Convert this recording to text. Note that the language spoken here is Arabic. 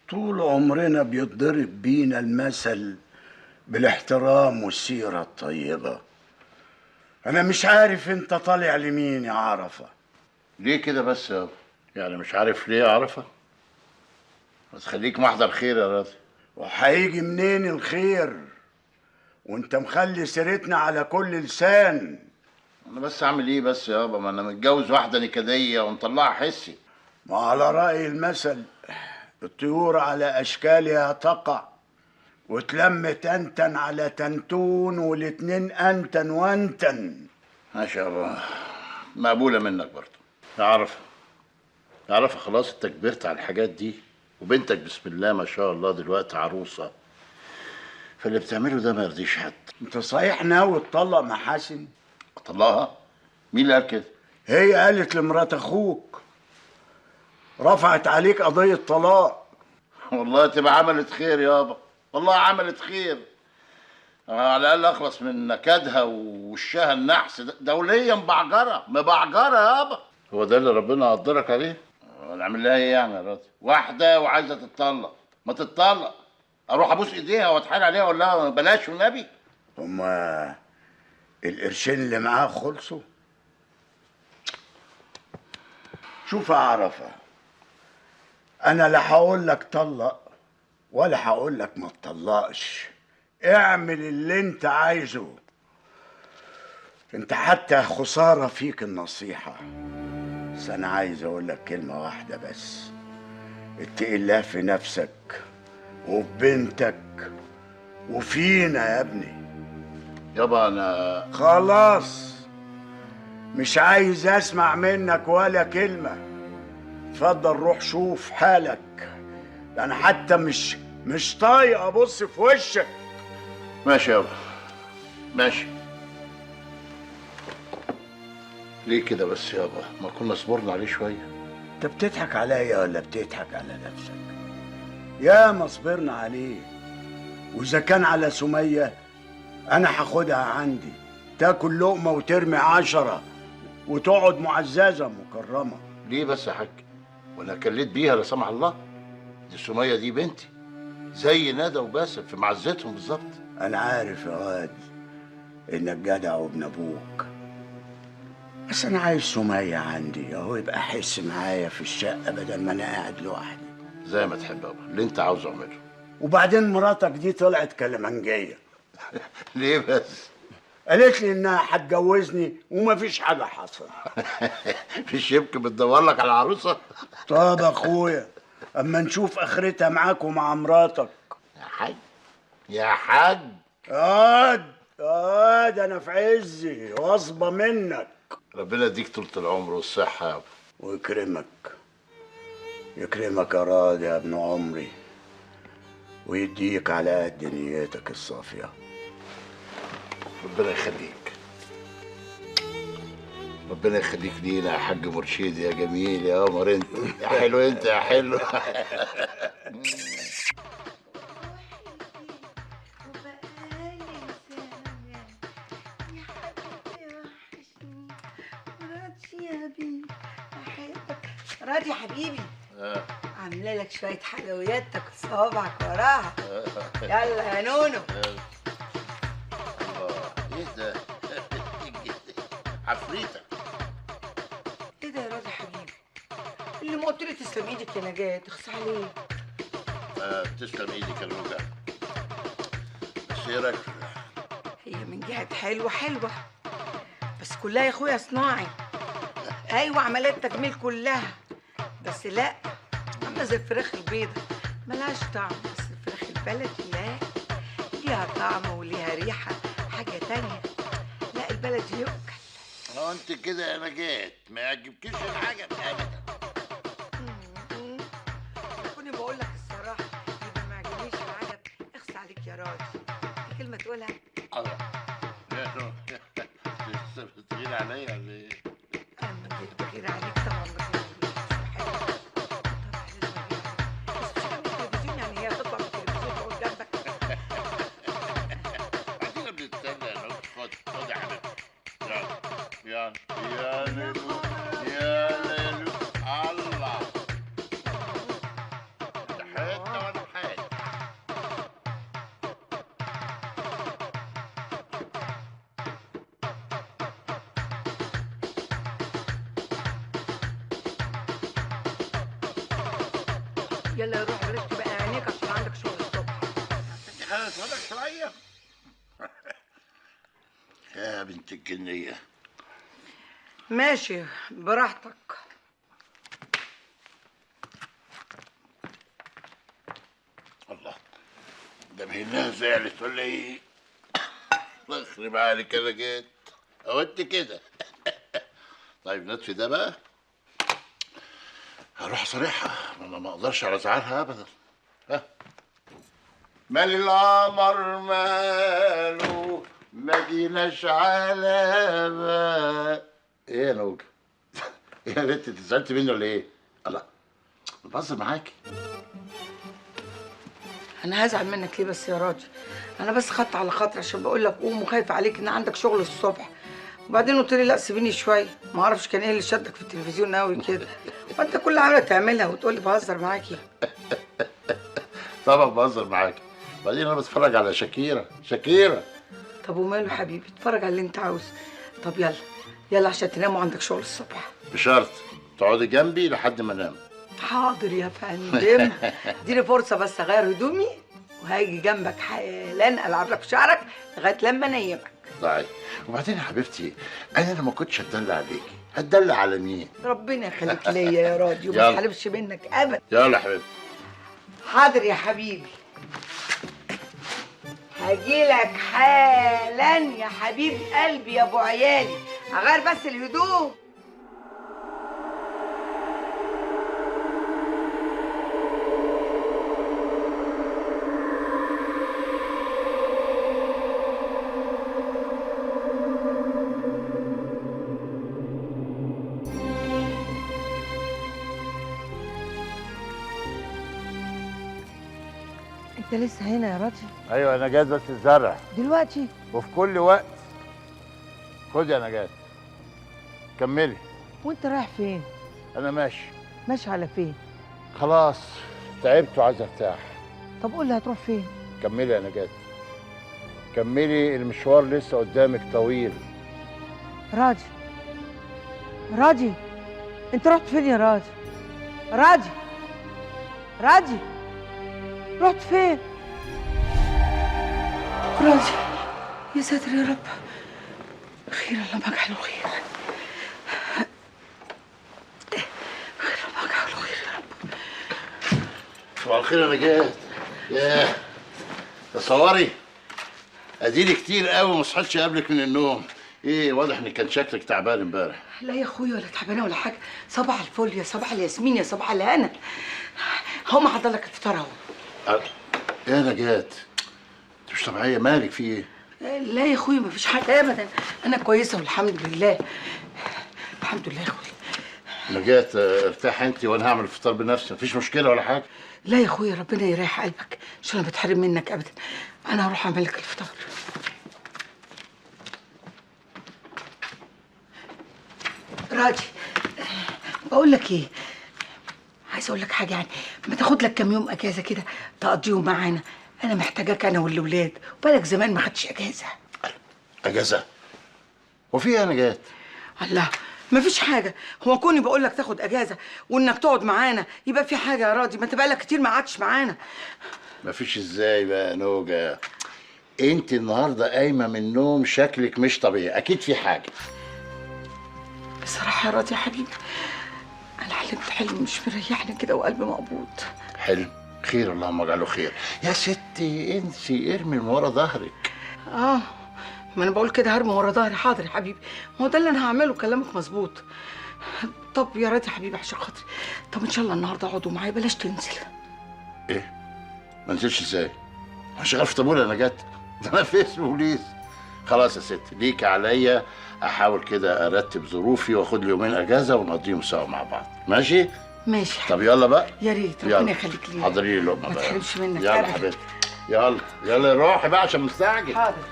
طول عمرنا بيتضرب بينا المثل بالاحترام والسيرة الطيبة. أنا مش عارف أنت طالع لمين يا عرفة. ليه كده بس يابا؟ يعني مش عارف ليه عارفة؟ بس خليك محضر خير يا راضي. وهيجي منين الخير وأنت مخلي سيرتنا على كل لسان؟ أنا بس أعمل إيه بس يابا؟ ما أنا متجوز واحدة نكدية ومطلعها حسي. ما على رأي المثل الطيور على أشكالها تقع، وتلم تنتن على تنتون والاتنين أنتن وأنتن. ما شاء الله، مقبولة منك برضه. يا عرفة خلاص أنت كبرت على الحاجات دي، وبنتك بسم الله ما شاء الله دلوقتي عروسة، فاللي بتعمله ده ما يرضيش حد. أنت صحيح ناوي تطلق محاسن؟ أطلقها؟ مين اللي قال كده؟ هي قالت لمرات أخوك، رفعت عليك قضية طلاق. والله تبقى عملت خير يابا، والله عملت خير. على الأقل أخلص من نكدها ووشها النحس دولية مبعجرة يابا. هو ده اللي ربنا قدرك عليه؟ نعمل لها إيه يعني يا راضي؟ واحدة وعايزة تتطلق، ما تتطلق. أروح أبوس إيديها وأتحايل عليها وأقول لها بلاش والنبي؟ هما القرشين اللي معاه خلصوا؟ شوف يا عرفة، أنا لا هقول لك طلق ولا هقول لك ما تطلقش. اعمل اللي انت عايزه. انت حتى خسارة فيك النصيحة، بس انا عايز اقول لك كلمة واحدة بس. اتقي الله في نفسك وفي بنتك وفينا يا ابني. يابا أنا خلاص مش عايز اسمع منك ولا كلمة. اتفضل روح شوف حالك، انا حتى مش طايق ابص في وشك. ماشي يابا ماشي. ليه كده بس يابا؟ ما كنا صبرنا عليه شوية. انت بتضحك عليا ولا بتضحك على نفسك؟ يا ما صبرنا عليه، واذا كان على سمية انا هاخدها عندي تاكل لقمة وترمي 10 وتقعد معززة مكرمة. ليه بس يا حاج؟ وانا كليت بيها لا سمح الله؟ دي سمية دي بنتي، زي ندى وباسم في معزتهم بالظبط. انا عارف يا واد انك جدع وابن ابوك، بس انا عايز سمية عندي اهو، يبقى احس معايا في الشقة بدل ما انا قاعد لوحدي. زي ما تحب يابا، اللي انت عاوزه اعمله. وبعدين مراتك دي طلعت كلمنجية. ليه بس؟ قالت لي انها هتجوزني ومفيش حاجة حصلت. في شبك بتدور لك على عروسة؟ طب اخويا اما نشوف اخرتها معاك ومع مراتك. يا حاج يا حاج. ياد انا في عزي واصبة منك. ربنا يديك طولة العمر والصحة يابا. ويكرمك يكرمك يا راضي يا ابن عمري، ويديك على قد نيتك الصافية. ربنا يخليك، ربنا يخليك لينا يا حاج مرشيد يا جميل يا قمر انت يا حلو انت يا حلو. راضي يا حبيبي، عامله لك شويه حلويات تاكل صوابعك وراها. يلا يا نونو. الله ايه ده؟ عفريتة. ايه ده يا راضي يا حبيبي؟ اللي ما قلت لي تسلم ايدك يا نجاة، تخص عليك. تسلم ايدك يا روجة. بس ايه رايك؟ هي من جهه حلوه بس كلها يا اخويا صناعي. ايوه عمليات تجميل كلها، بس لا عامله زي الفراخ البيضه ملهاش طعم، بس الفراخ البلدي لا، ليها طعم وليها ريحه حاجه تانية. لا البلدي يؤكل. انت كده يا نجاة ما يعجبكيش العجب ابدا. كوني بقول لك الصراحه يبقى ما عجبنيش العجب. اخس عليك يا راجل، في كلمه تقولها؟ الله بتغير عليا ولا ايه؟ انا جيت بغير عليك طبعا، بغير عليك بس بحبك. بس مش هتعمل تلفزيون يعني هي تطلع من التلفزيون تقعد جنبك. بعدين بنستنى يا نوت. خد يا حبيبي. يا ليلو يا ليلو الله. ده حته يلا يا روح بلاش تبقى عينيك عشان عندك شغل الصبح. هاتفرج شويه. يا بنت الجنيه. ماشي براحتك. الله، ده مهنها زعلت ولا ايه؟ الله يخرب عليك، انا جيت اودي كده. طيب نطفي ده بقى. هروح اصارحها، انا ما اقدرش على زعلها ابدا. ها، مال القمر ماله ما جيناش على بال. ايه يا نوجه؟ ايه يا بنت، انت زعلت مني ولا ايه؟ الله، بهزر معاكي. انا هزعل منك ليه بس يا راجل؟ انا بس خدت على خاطري عشان بقول لك قوم وخايف عليك ان عندك شغل الصبح، وبعدين قلت لي لا سيبيني شويه، ما اعرفش كان ايه اللي شدك في التلفزيون قوي كده، وانت كل عامله تعملها وتقول لي بهزر معاكي. طبعا بهزر معاكي، بعدين انا بتفرج على شاكيرا. طب وماله حبيبي، اتفرج على اللي انت عاوزه. طب يلا يلا عشان تنام وعندك شغل الصبح. بشرط تقعدي جنبي لحد ما انام. حاضر يا فندم. اديني فرصه بس اغير هدومي وهاجي جنبك حالا العب لك في شعرك لغايه لما انيمك. طيب، وبعدين يا حبيبتي انا لما كنتش هتدلع عليكي هتدلع على مين؟ ربنا يخليك ليا يا راجل وما يلا. اتحرمش منك ابدا. يلا يا حبيبتي. حاضر يا حبيبي، هجيلك حالا يا حبيب قلبي يا ابو عيالي، هغير بس الهدوم. انت لسه هنا يا راجل؟ ايوه انا جاي بس الزرع دلوقتي؟ وفي كل وقت. خدي يا نجاة كملي. وانت رايح فين؟ انا ماشي. ماشي على فين؟ خلاص تعبت وعايز ارتاح. طب قول لي هتروح فين؟ كملي يا نجاة، كملي، المشوار لسه قدامك طويل. راجل راجل، انت رحت فين يا راجل؟ راجل راجل، رحت فين؟ راجل، يا ساتر يا رب، خير اللهم اجعله خير، خير اللهم اجعله خير يا رب. صباح الخير يا نجاة. ياه، تصوري اديني كتير قوي ما صحيتش قبلك من النوم. ايه، واضح ان كان شكلك تعبان امبارح. لا يا اخويا ولا تعبانه ولا حاجه، صباح الفل يا صباح الياسمين يا صباح الهنا. هقوم احضر لك الفطار اهو. ايه يا نجاة، انت مش طبيعيه، مالك في ايه؟ لا يا اخويا مفيش حاجه ابدا، انا كويسه والحمد لله. الحمد لله يا اخويا. نجاة ارتاح انت وانا هعمل الفطار بنفسي، مفيش مشكله ولا حاجه. لا يا اخويا ربنا يريح قلبك، مش انا بتحرم منك ابدا، انا هروح اعمل لك الفطار. راجي، بقول لك ايه، عايزه اقول لك حاجه، يعني ما تاخد لك كام يوم اجازه كده تقضيهم معانا، انا محتاجاك انا والولاد، وبالك زمان ما خدتش اجازه. اجازه؟ وفي ايه يا نجاة؟ الله، ما فيش حاجه، هو كوني بقول لك تاخد اجازه وانك تقعد معانا يبقى في حاجه يا راضي؟ ما تبقى لك كتير ما قعدتش معانا. مفيش ازاي بقى يا نوجة؟ انت النهارده قايمه من النوم شكلك مش طبيعي، اكيد في حاجه. بصراحه يا راضي يا حبيبي، انا حلمت حلم مش مريحني كده وقلبي مقبوض. حلم؟ خير اللهم اجعله خير. يا ستي انسي، ارمي من ورا ظهرك. ما انا بقول كده هرمي ورا ظهري. حاضر يا حبيبي، ما هو ده اللي انا هعمله، كلامك مظبوط. طب يا راضي يا حبيبي عشان خاطري، طب ان شاء الله النهارده اقعدوا معايا، بلاش تنزل. ايه؟ ما نزلش ازاي؟ انا شغال في طابور يا نجاة، ده انا في اسم بوليس. خلاص يا ستي، ليك عليا احاول كده ارتب ظروفي واخد لي يومين اجازه ونقضيهم سوا مع بعض، ماشي؟ ماشي طب يلا بقى. يا ريت، ربنا يخليك لي. حضري لي لقمه ما بقى، تحرمش منك يلا أبدا. حبيبتي، يلا يلا روحي بقى عشان مستعجل. حاضر.